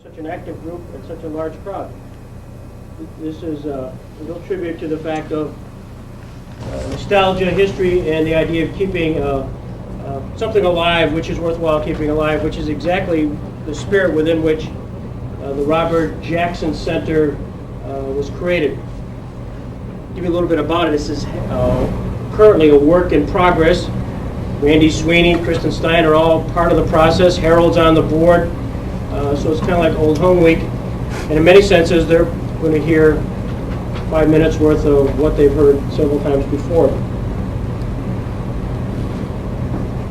Such an active group and such a large crowd. This is a real tribute to the fact of nostalgia, history, and the idea of keeping something alive, which is worthwhile keeping alive, which is exactly the spirit within which the Robert Jackson Center was created. Give you a little bit about it. This is currently a work in progress. Randy Sweeney, Kristen Stein are all part of the process. Harold's on the board. So it's kind of like Old Home Week. And in many senses, they're going to hear 5 minutes worth of what they've heard several times before.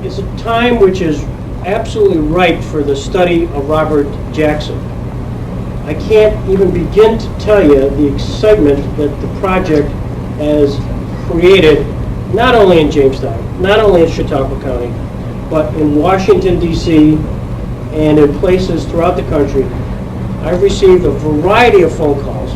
It's a time which is absolutely ripe for the study of Robert Jackson. I can't even begin to tell you the excitement that the project has created, not only in Jamestown, not only in Chautauqua County, but in Washington, D.C., and in places throughout the country. I've received a variety of phone calls,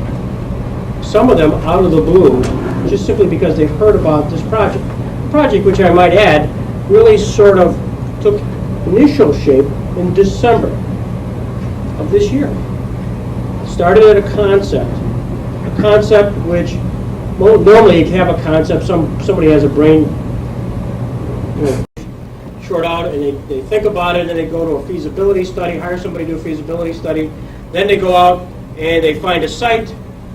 some of them out of the blue, just simply because they've heard about this project. A project which I might add really sort of took initial shape in December of this year. Started at a concept which, well, normally you have a concept, somebody has a brain short out, and they think about it, and they go to a feasibility study, hire somebody to do a feasibility study, then they go out and they find a site,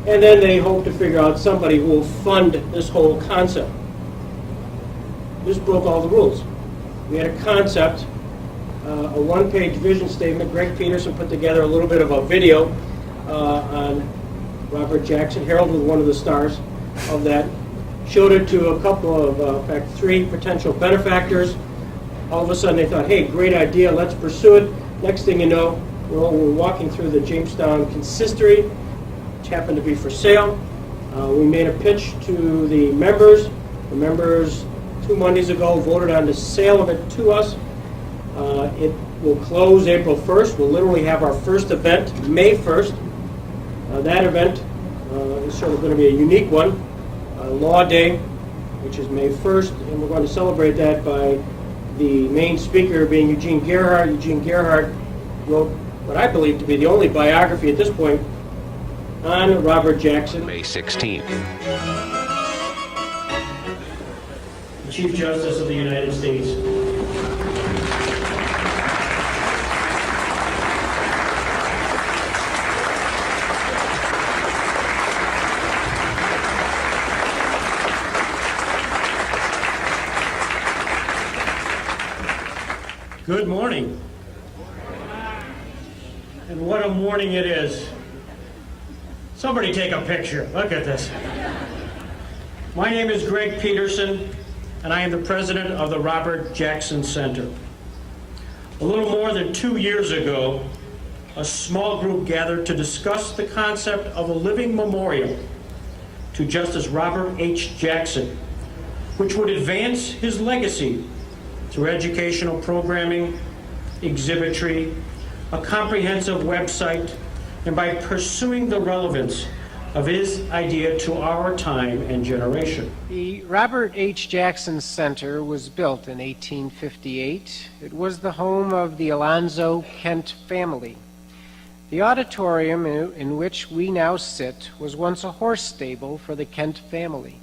and then they hope to figure out somebody who will fund this whole concept. This broke all the rules. We had a concept, a one-page vision statement. Greg Peterson put together a little bit of a video on Robert Jackson. Harold was one of the stars of that. Showed it to a couple of, in fact, 3 potential benefactors. All of a sudden they thought, hey, great idea, let's pursue it. Next thing you know, we're walking through the Jamestown consistory, which happened to be for sale. We made a pitch to the members. The members 2 Mondays ago voted on the sale of it to us. It will close April 1st. We'll literally have our first event May 1st. That event is sort of going to be a unique one, Law Day, which is May 1st, and we're going to celebrate that by the main speaker being Eugene Gerhardt. Eugene Gerhardt wrote what I believe to be the only biography at this point on Robert Jackson. May 16th. The Chief Justice of the United States. Good morning. And what a morning it is. Somebody take a picture. Look at this. My name is Greg Peterson, and I am the president of the Robert Jackson Center. A little more than 2 years ago, a small group gathered to discuss the concept of a living memorial to Justice Robert H. Jackson, which would advance his legacy through educational programming, exhibitry, a comprehensive website, and by pursuing the relevance of his idea to our time and generation. The Robert H. Jackson Center was built in 1858. It was the home of the Alonzo Kent family. The auditorium in which we now sit was once a horse stable for the Kent family.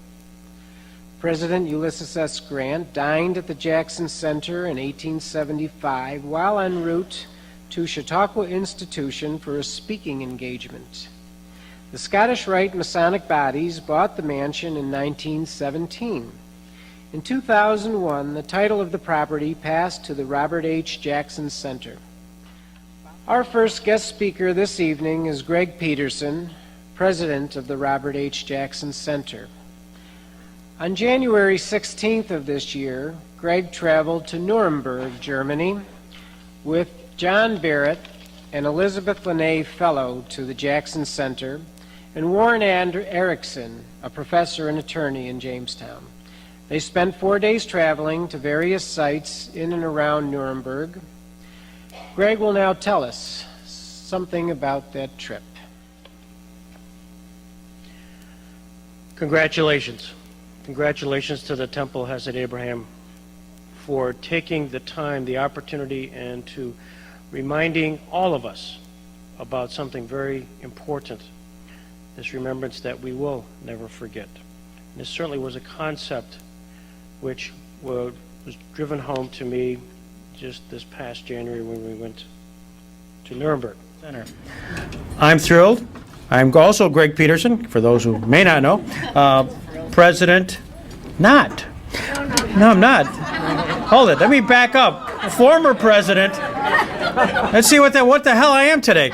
President Ulysses S. Grant dined at the Jackson Center in 1875 while en route to Chautauqua Institution for a speaking engagement. The Scottish Rite Masonic bodies bought the mansion in 1917. In 2001, the title of the property passed to the Robert H. Jackson Center. Our first guest speaker this evening is Greg Peterson, president of the Robert H. Jackson Center. On January 16th of this year, Greg traveled to Nuremberg, Germany, with John Barrett and Elizabeth Lene Fellow to the Jackson Center, and Warren Erickson, a professor and attorney in Jamestown. They spent 4 days traveling to various sites in and around Nuremberg. Greg will now tell us something about that trip. Congratulations. Congratulations to the Temple Hesed Abraham for taking the time, the opportunity, and to reminding all of us about something very important, this remembrance that we will never forget. And this certainly was a concept which was driven home to me just this past January when we went to Nuremberg Center. I'm thrilled. I'm also Greg Peterson, for those who may not know, President, not. No, I'm not. Hold it, let me back up. Former President. Let's see what the hell I am today.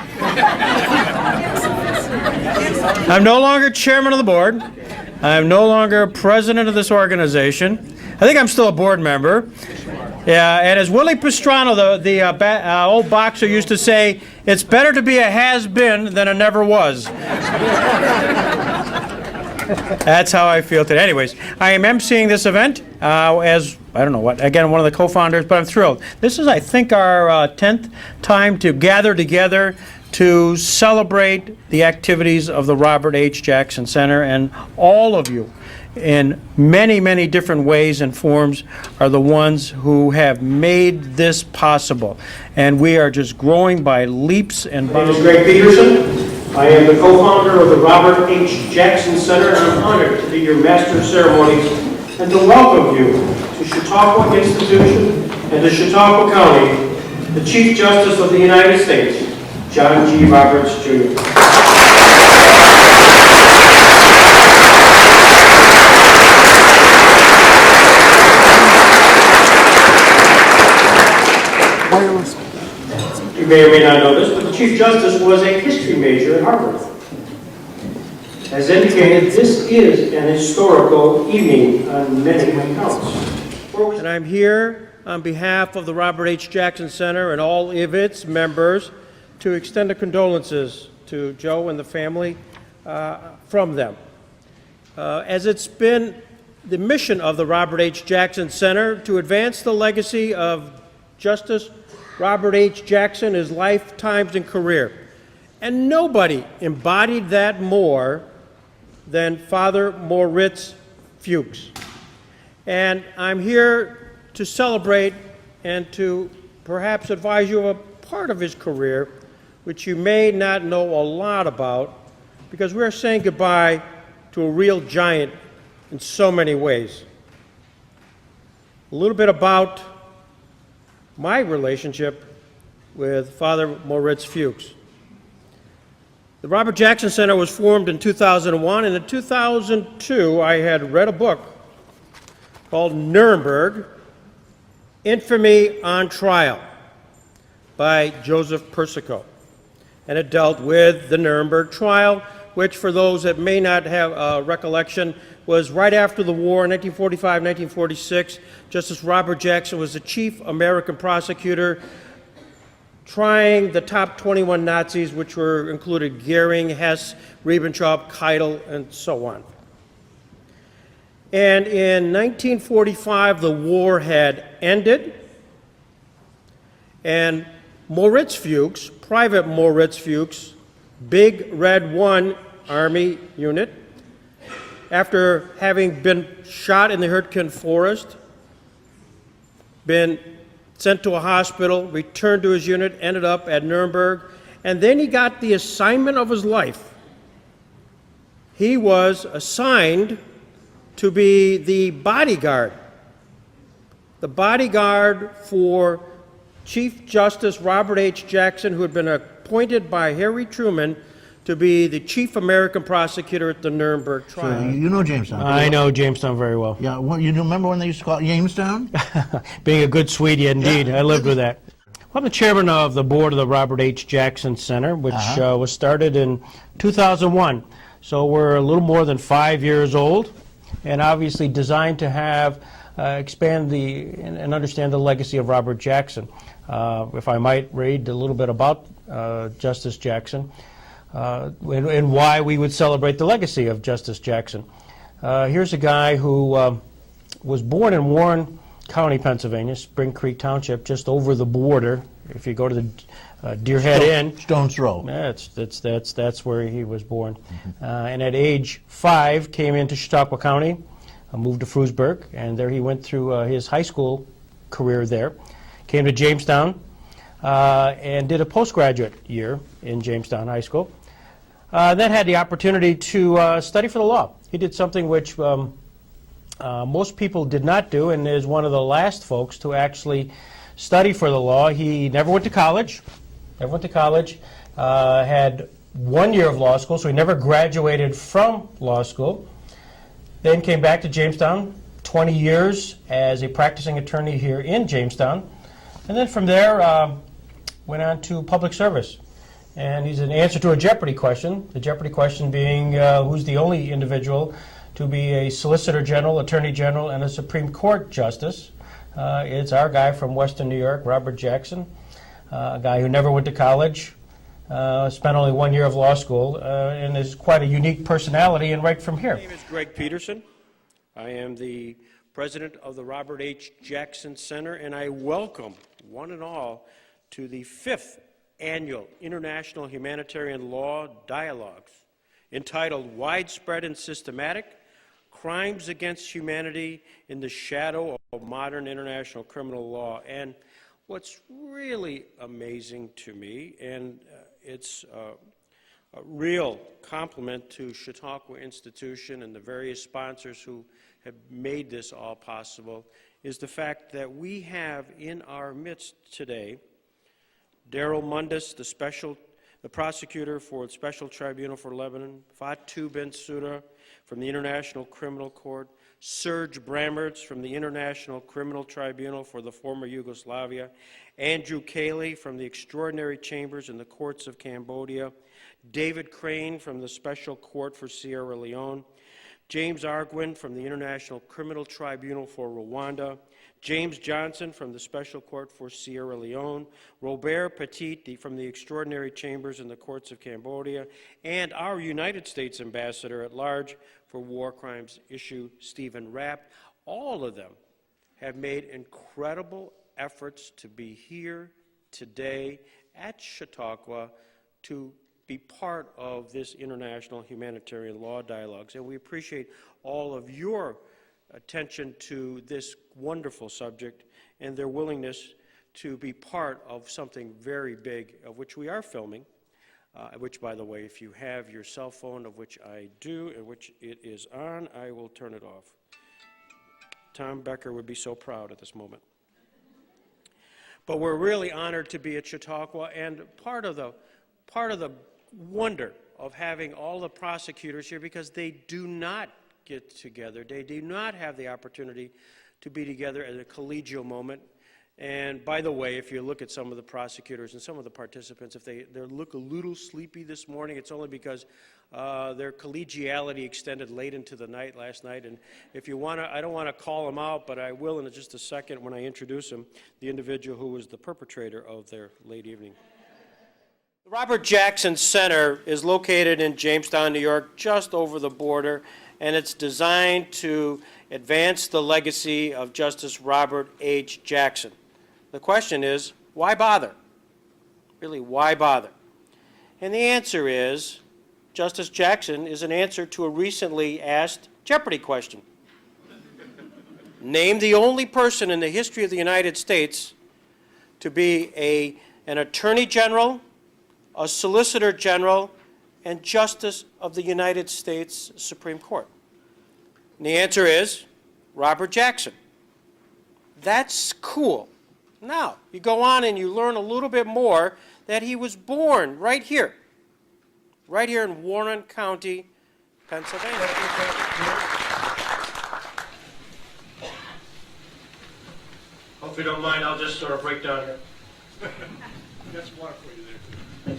I'm no longer chairman of the board. I'm no longer president of this organization. I think I'm still a board member. Yeah, and as Willie Pastrano, the old boxer, used to say, it's better to be a has-been than a never was. That's how I feel today. Anyways, I am emceeing this event as, I don't know what, again, one of the co-founders, but I'm thrilled. This is, I think, our 10th time to gather together to celebrate the activities of the Robert H. Jackson Center, and all of you in many, many different ways and forms are the ones who have made this possible. And we are just growing by leaps and bounds. My name is Greg Peterson. I am the co-founder of the Robert H. Jackson Center, and I'm honored to be your master of ceremonies and to welcome you to Chautauqua Institution and to Chautauqua County, the Chief Justice of the United States, John G. Roberts, Jr. You may or may not know this, but the Chief Justice was a history major at Harvard. As indicated, this is an historical evening on many counts. And I'm here on behalf of the Robert H. Jackson Center and all of its members to extend the condolences to Joe and the family from them. As it's been the mission of the Robert H. Jackson Center to advance the legacy of Justice Robert H. Jackson, his lifetimes and career. And nobody embodied that more than Father Moritz Fuchs. And I'm here to celebrate and to perhaps advise you of a part of his career which you may not know a lot about, because we're saying goodbye to a real giant in so many ways. A little bit about my relationship with Father Moritz Fuchs. The Robert Jackson Center was formed in 2001, and in 2002 I had read a book called Nuremberg, Infamy on Trial by Joseph Persico. And it dealt with the Nuremberg trial, which, for those that may not have a recollection, was right after the war in 1945, 1946. Justice Robert Jackson was the chief American prosecutor trying the top 21 Nazis, which were included Goering, Hess, Ribbentrop, Keitel, and so on. And in 1945, the war had ended, and Moritz Fuchs, Private Moritz Fuchs, Big Red 1 Army unit, after having been shot in the Hurtgen Forest, been sent to a hospital, returned to his unit, ended up at Nuremberg, and then he got the assignment of his life. He was assigned to be the bodyguard for Chief Justice Robert H. Jackson, who had been appointed by Harry Truman to be the chief American prosecutor at the Nuremberg trial. So you know Jamestown? I know Jamestown very well. Yeah, well, you remember when they used to call it Jamestown? Being a good Swede, indeed. I lived with that. Well, I'm the chairman of the board of the Robert H. Jackson Center, which was started in 2001. So we're a little more than 5 years old, and obviously designed to have expand and understand the legacy of Robert Jackson. If I might read a little bit about Justice Jackson and why we would celebrate the legacy of Justice Jackson. Here's a guy who was born in Warren County, Pennsylvania, Spring Creek Township, just over the border. If you go to the Deer Head Inn, Stone's Throw. That's where he was born. And at age 5, came into Chautauqua County, moved to Frewsburg, and there he went through his high school career there. Came to Jamestown, and did a postgraduate year in Jamestown High School. Then had the opportunity to study for the law. He did something which most people did not do, and is one of the last folks to actually study for the law. He never went to college. Had 1 year of law school, so he never graduated from law school. Then came back to Jamestown, 20 years as a practicing attorney here in Jamestown. And then from there, went on to public service. And he's an answer to a Jeopardy question, the Jeopardy question being who's the only individual to be a Solicitor General, Attorney General, and a Supreme Court Justice. It's our guy from Western New York, Robert Jackson, a guy who never went to college, spent only 1 year of law school, and is quite a unique personality, and right from here. My name is Greg Peterson. I am the president of the Robert H. Jackson Center, and I welcome one and all to the 5th Annual International Humanitarian Law Dialogues, entitled Widespread and Systematic Crimes Against Humanity in the Shadow of Modern International Criminal Law. And what's really amazing to me, and it's a real compliment to Chautauqua Institution and the various sponsors who have made this all possible, is the fact that we have in our midst today Daryl Mundis, the prosecutor for the Special Tribunal for Lebanon, Fatou Bensouda from the International Criminal Court, Serge Brammertz from the International Criminal Tribunal for the former Yugoslavia, Andrew Cayley from the Extraordinary Chambers in the Courts of Cambodia, David Crane from the Special Court for Sierra Leone, James Arguin from the International Criminal Tribunal for Rwanda, James Johnson from the Special Court for Sierra Leone, Robert Petit from the Extraordinary Chambers in the Courts of Cambodia, and our United States Ambassador at Large for War Crimes issue, Stephen Rapp. All of them have made incredible efforts to be here today at Chautauqua to be part of this international humanitarian law dialogues. And we appreciate all of your attention to this wonderful subject and their willingness to be part of something very big, of which we are filming, which, by the way, if you have your cell phone, of which I do, and which it is on, I will turn it off. Tom Becker would be so proud at this moment. But we're really honored to be at Chautauqua, and part of the wonder of having all the prosecutors here, because they do not get together. They do not have the opportunity to be together at a collegial moment. And by the way, if you look at some of the prosecutors and some of the participants, if they look a little sleepy this morning, it's only because their collegiality extended late into the night last night. And if you want to, I don't want to call them out, but I will in just a second when I introduce them, the individual who was the perpetrator of their late evening. The Robert Jackson Center is located in Jamestown, New York, just over the border, and it's designed to advance the legacy of Justice Robert H. Jackson. The question is, why bother? Really, why bother? And the answer is, Justice Jackson is an answer to a recently asked Jeopardy question. Name the only person in the history of the United States to be an Attorney General, a Solicitor General, and Justice of the United States Supreme Court. And the answer is Robert Jackson. That's cool. Now, you go on and you learn a little bit more that he was born right here in Warren County, Pennsylvania. Hope you don't mind, I'll just sort of break down here. Got some water for you there.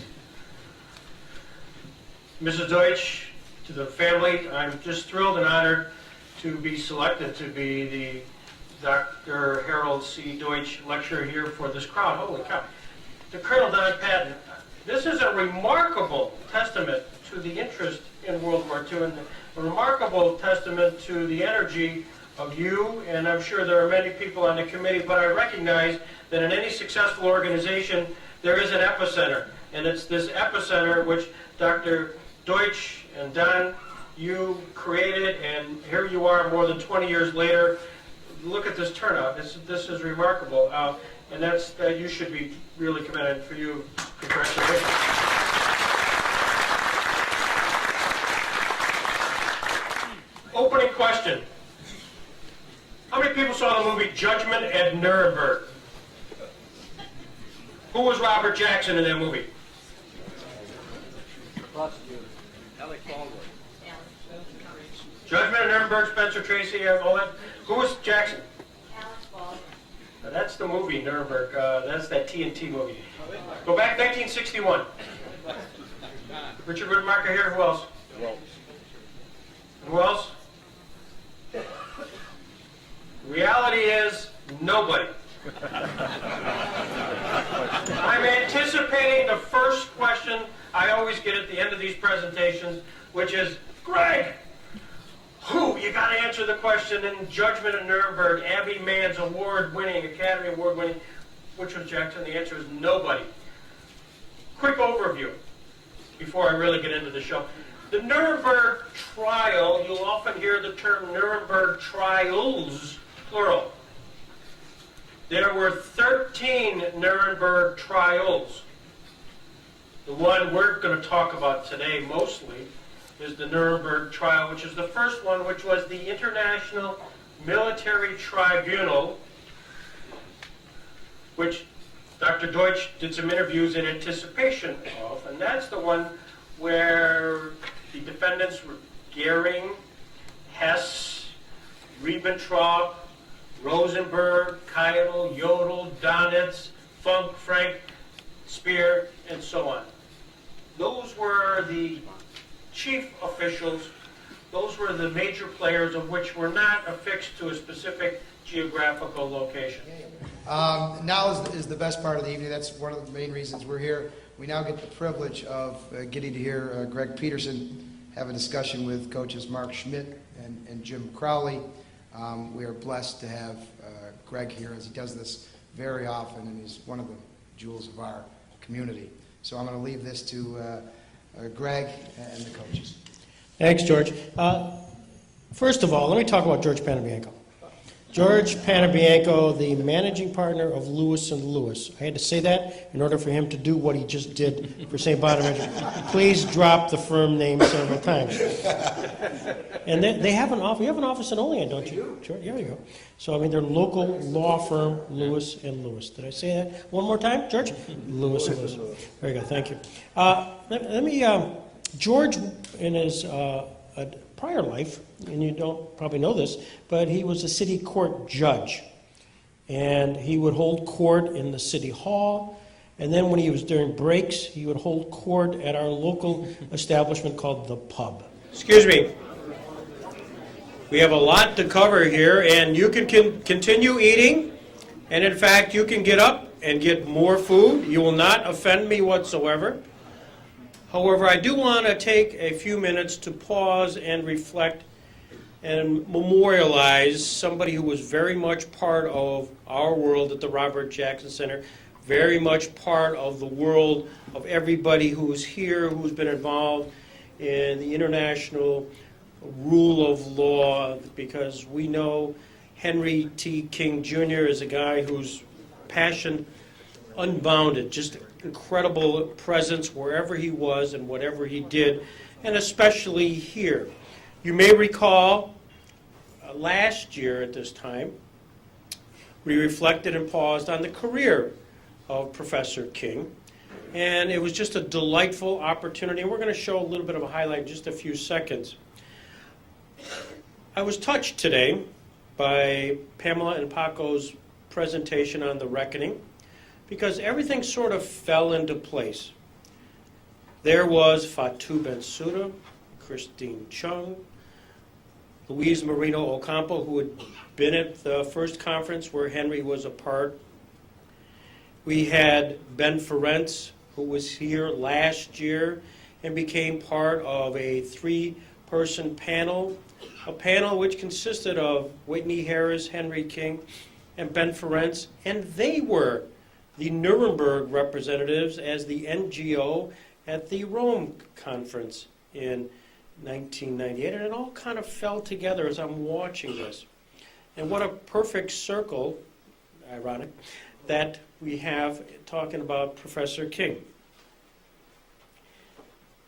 Mrs. Deutsch, to the family, I'm just thrilled and honored to be selected to be the Dr. Harold C. Deutsch lecturer here for this crowd. Holy cow. To Colonel Don Patton, this is a remarkable testament to the interest in World War II and a remarkable testament to the energy of you, and I'm sure there are many people on the committee, but I recognize that in any successful organization there is an epicenter, and it's this epicenter which Dr. Deutsch and Don, you created, and here you are more than 20 years later, look at this turnout. This is remarkable, and that's you should be really commended for you. Congratulations. Opening question. How many people saw the movie Judgment at Nuremberg? Who was Robert Jackson in that movie? Judgment at Nuremberg, Spencer Tracy, all that. Who was Jackson? Now, that's the movie, Nuremberg. That's that TNT movie. Go back 1961. Richard Widmarker here. Who else? Who else? Reality is nobody. I'm anticipating the first question I always get at the end of these presentations, which is, Greg, who? You got to answer the question in Judgment at Nuremberg, Abby Mann's award-winning, Academy Award-winning, which was Jackson? The answer is nobody. Quick overview before I really get into the show. The Nuremberg trial, you'll often hear the term Nuremberg trials, plural. There were 13 Nuremberg trials. The one we're going to talk about today mostly is the Nuremberg trial, which is the first one, which was the International Military Tribunal, which Dr. Deutsch did some interviews in anticipation of, and that's the one where the defendants were Goering, Hess, Ribbentrop, Rosenberg, Keitel, Jodl, Donitz, Funk, Frank, Speer, and so on. Those were the chief officials. Those were the major players of which were not affixed to a specific geographical location. Now is the best part of the evening. That's one of the main reasons we're here. We now get the privilege of getting to hear Greg Peterson have a discussion with coaches Mark Schmidt and Jim Crowley. We are blessed to have Greg here, as he does this very often, and he's one of the jewels of our community. So I'm going to leave this to Greg and the coaches. Thanks, George. First of all, let me talk about George Panabianco. George Panabianco, the managing partner of Lewis & Lewis. I had to say that in order for him to do what he just did for St. Bonaventure. Please drop the firm name several times. And they have an office. You have an office in Olean, don't you? Sure. Here you go. So, I mean, they're local law firm, Lewis & Lewis. Did I say that one more time, George? Lewis & Lewis. Very good. Thank you. Let me, George, in his prior life, and you don't probably know this, but he was a city court judge. And he would hold court in the city hall, and then when he was during breaks, he would hold court at our local establishment called The Pub. Excuse me. We have a lot to cover here, and you can continue eating, and in fact, you can get up and get more food. You will not offend me whatsoever. However, I do want to take a few minutes to pause and reflect and memorialize somebody who was very much part of our world at the Robert Jackson Center, very much part of the world of everybody who's here, who's been involved in the international rule of law, because we know Henry T. King Jr. is a guy whose passion unbounded, just incredible presence wherever he was and whatever he did, and especially here. You may recall last year at this time, we reflected and paused on the career of Professor King, and it was just a delightful opportunity, and we're going to show a little bit of a highlight in just a few seconds. I was touched today by Pamela and Paco's presentation on the reckoning, because everything sort of fell into place. There was Fatou Bensouda, Christine Chung, Louise Marino Ocampo, who had been at the first conference where Henry was a part. We had Ben Ferencz, who was here last year and became part of a 3-person panel, a panel which consisted of Whitney Harris, Henry King, and Ben Ferencz, and they were the Nuremberg representatives as the NGO at the Rome conference in 1998, and it all kind of fell together as I'm watching this. And what a perfect circle, ironic, that we have talking about Professor King.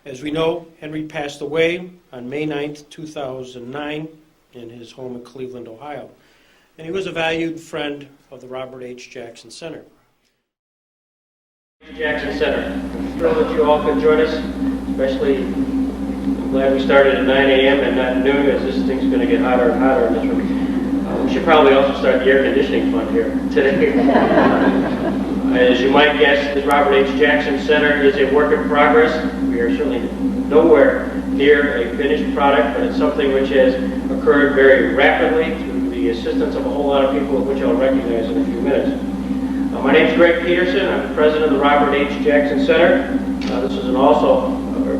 As we know, Henry passed away on May 9th, 2009, in his home in Cleveland, Ohio. And he was a valued friend of the Robert H. Jackson Center. Jackson Center. I'm thrilled that you all could join us, especially I'm glad we started at 9 a.m. and not noon, as this thing's going to get hotter and hotter in this room. We should probably also start the air conditioning fund here today. As you might guess, the Robert H. Jackson Center is a work in progress. We are certainly nowhere near a finished product, but it's something which has occurred very rapidly through the assistance of a whole lot of people, which I'll recognize in a few minutes. My name is Greg Peterson. I'm the president of the Robert H. Jackson Center. This is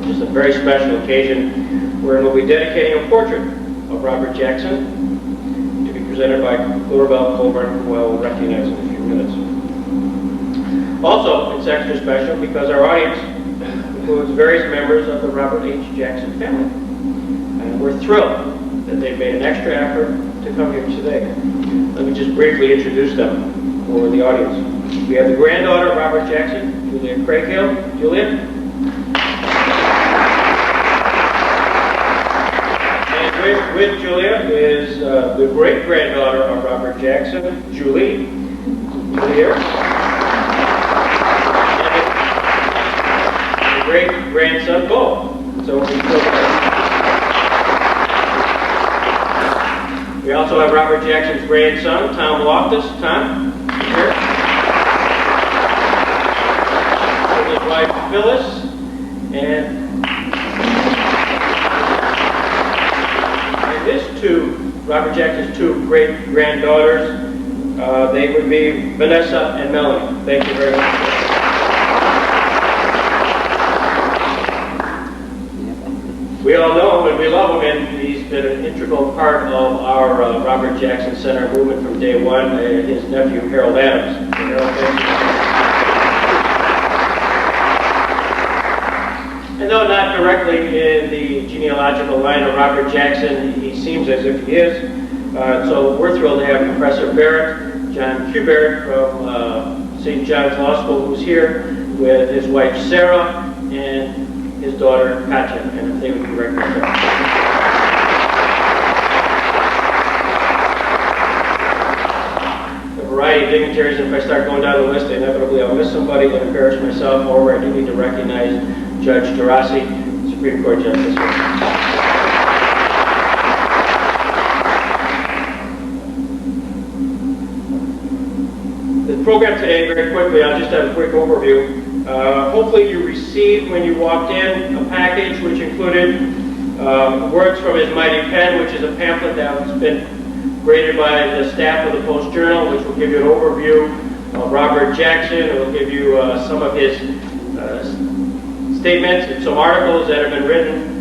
just a very special occasion where we'll be dedicating a portrait of Robert Jackson to be presented by Clarabelle Colburn, who I will recognize in a few minutes. Also, it's extra special because our audience includes various members of the Robert H. Jackson family. And we're thrilled that they've made an extra effort to come here today. Let me just briefly introduce them for the audience. We have the granddaughter of Robert Jackson, Julia Craighill. Julia. And with Julia is the great-granddaughter of Robert Jackson, Julie. Julia. And the great-grandson, Bo. So we also have Robert Jackson's grandson, Tom Loftus. Tom, here. With his wife, Phyllis. And Robert Jackson's two great-granddaughters, they would be Vanessa and Melanie. Thank you very much. We all know him and we love him, and he's been an integral part of our Robert Jackson Center movement from day one. His nephew, Harold Adams. Harold, thank you. And though not directly in the genealogical line of Robert Jackson, he seems as if he is. So we're thrilled to have Professor Barrett, John Q. Barrett from St. John's Law School, who's here with his wife Sarah and his daughter Katya, and if they would be recognized. A variety of dignitaries, and if I start going down the list, inevitably I'll miss somebody and embarrass myself. However, I do need to recognize Judge Gerasi, Supreme Court Justice. The program today, very quickly, I'll just have a quick overview. Hopefully you received, when you walked in, a package which included Words from His Mighty Pen, which is a pamphlet that has been graded by the staff of the Post-Journal, which will give you an overview of Robert Jackson. It will give you some of his statements and some articles that have been written,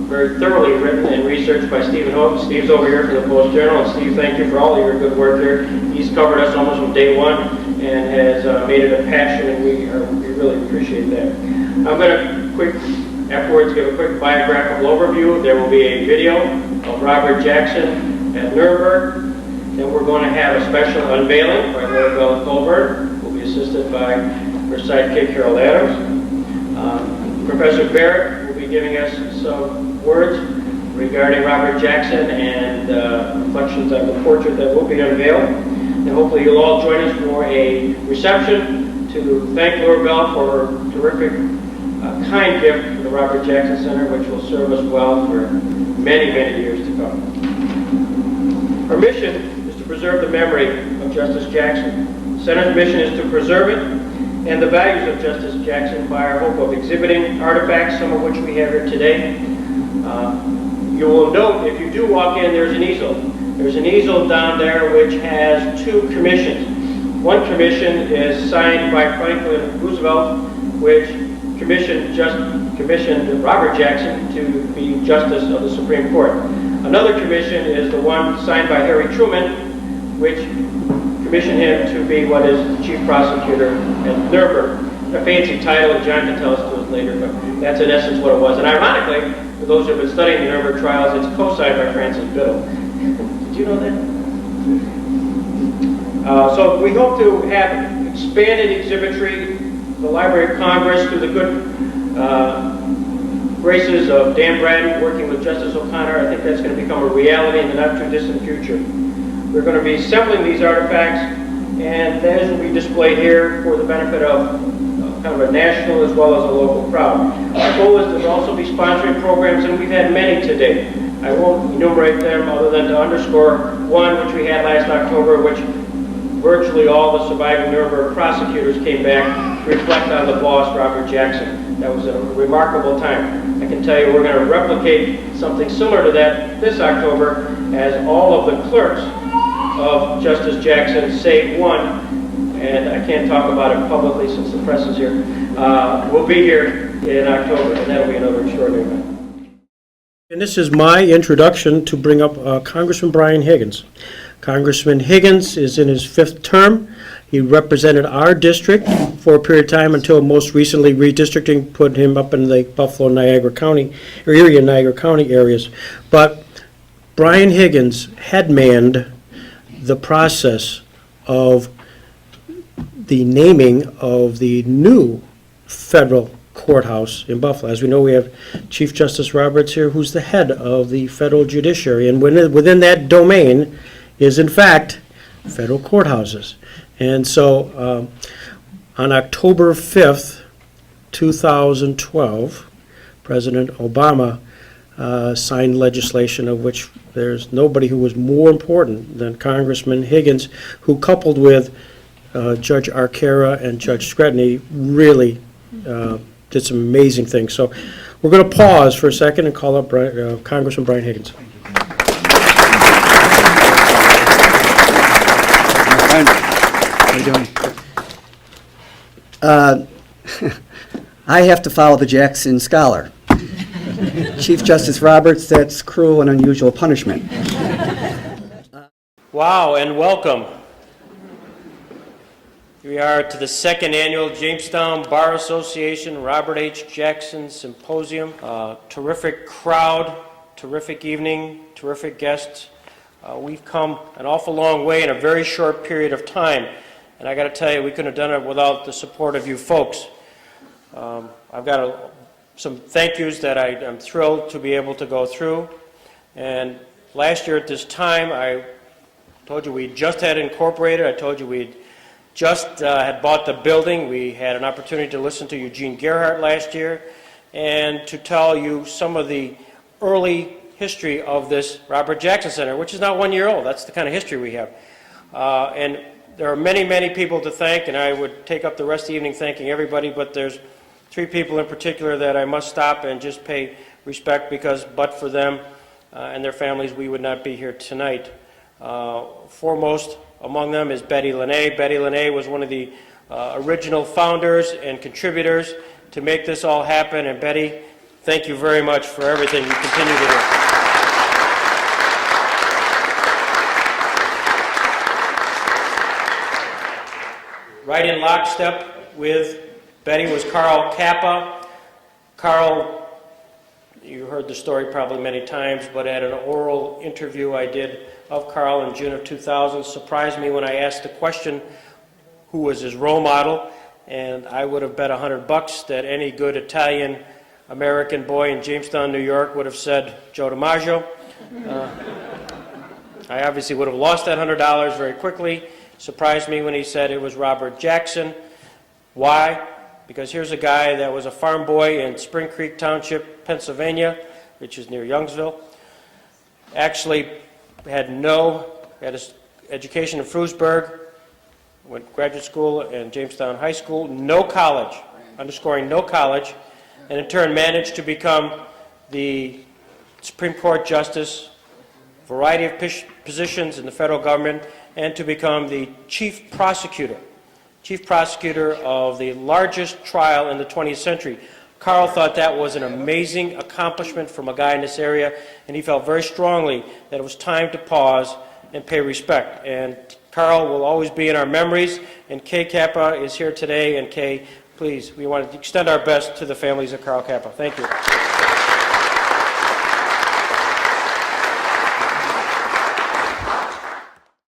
very thoroughly written and researched by Stephen Hope. Steve's over here from the Post-Journal, and Steve, thank you for all of your good work here. He's covered us almost from day one and has made it a passion, and we really appreciate that. I'm going to afterwards give a quick biographical overview. There will be a video of Robert Jackson at Nuremberg. Then we're going to have a special unveiling by Clarabelle Colburn, who will be assisted by her sidekick, Harold Adams. Professor Barrett will be giving us some words regarding Robert Jackson and reflections on the portrait that will be unveiled. And hopefully you'll all join us for a reception to thank Clarabelle for her terrific, kind gift for the Robert Jackson Center, which will serve us well for many, many years to come. Our mission is to preserve the memory of Justice Jackson. The Center's mission is to preserve it and the values of Justice Jackson by our hope of exhibiting artifacts, some of which we have here today. You will note, if you do walk in, there's an easel. There's an easel down there which has two commissions. One commission is signed by Franklin Roosevelt, which commissioned Robert Jackson to be Justice of the Supreme Court. Another commission is the one signed by Harry Truman, which commissioned him to be what is the chief prosecutor at Nuremberg. A fancy title, and John can tell us to us later, but that's in essence what it was. And ironically, for those who have been studying the Nuremberg trials, it's co-signed by Francis Biddle. Did you know that? So we hope to have expanded exhibitry, the Library of Congress, through the good graces of Dan Bratton working with Justice O'Connor. I think that's going to become a reality in the not too distant future. We're going to be assembling these artifacts, and those will be displayed here for the benefit of kind of a national as well as a local crowd. Our goal is to also be sponsoring programs, and we've had many to date. I won't enumerate them other than to underscore one which we had last October, which virtually all the surviving Nuremberg prosecutors came back to reflect on the boss, Robert Jackson. That was a remarkable time. I can tell you we're going to replicate something similar to that this October, as all of the clerks of Justice Jackson, save one, and I can't talk about it publicly since the press is here, will be here in October, and that'll be another extraordinary event. And this is my introduction to bring up Congressman Brian Higgins. Congressman Higgins is in his 5th term. He represented our district for a period of time until most recently redistricting put him up in the Buffalo, Niagara County, or Erie and Niagara County areas. But Brian Higgins headmanned the process of the naming of the new federal courthouse in Buffalo. As we know, we have Chief Justice Roberts here, who's the head of the federal judiciary, and within that domain is, in fact, federal courthouses. And so on October 5th, 2012, President Obama signed legislation of which there's nobody who was more important than Congressman Higgins, who, coupled with Judge Arcara and Judge Scretany, really did some amazing things. So we're going to pause for a second and call up Congressman Brian Higgins. How you doing? I have to follow the Jackson Scholar. Chief Justice Roberts, that's cruel and unusual punishment. Wow, and welcome. Here we are to the 2nd Annual Jamestown Bar Association Robert H. Jackson Symposium. Terrific crowd, terrific evening, terrific guests. We've come an awful long way in a very short period of time, and I got to tell you, we couldn't have done it without the support of you folks. I've got some thank yous that I'm thrilled to be able to go through. And last year at this time, I told you we just had incorporated. I told you we just had bought the building. We had an opportunity to listen to Eugene Gerhardt last year and to tell you some of the early history of this Robert Jackson Center, which is not 1 year old. That's the kind of history we have. And there are many, many people to thank, and I would take up the rest of the evening thanking everybody, but there's 3 people in particular that I must stop and just pay respect, because but for them and their families, we would not be here tonight. Foremost among them is Betty Linné. Betty Linné was one of the original founders and contributors to make this all happen, and Betty, thank you very much for everything you continue to do. Right in lockstep with Betty was Carl Kappa. Carl, you heard the story probably many times, but at an oral interview I did of Carl in June of 2000, surprised me when I asked the question, who was his role model, and I would have bet $100 that any good Italian American boy in Jamestown, New York would have said Joe DiMaggio. I obviously would have lost that $100 very quickly. Surprised me when he said it was Robert Jackson. Why? Because here's a guy that was a farm boy in Spring Creek Township, Pennsylvania, which is near Youngsville. Actually had his education in Frewsburg, went to graduate school and Jamestown High School, no college, underscoring no college, and in turn managed to become the Supreme Court Justice, variety of positions in the federal government, and to become the chief prosecutor of the largest trial in the 20th century. Carl thought that was an amazing accomplishment from a guy in this area, and he felt very strongly that it was time to pause and pay respect. And Carl will always be in our memories, and Kay Kappa is here today, and Kay, please, we want to extend our best to the families of Carl Kappa. Thank you.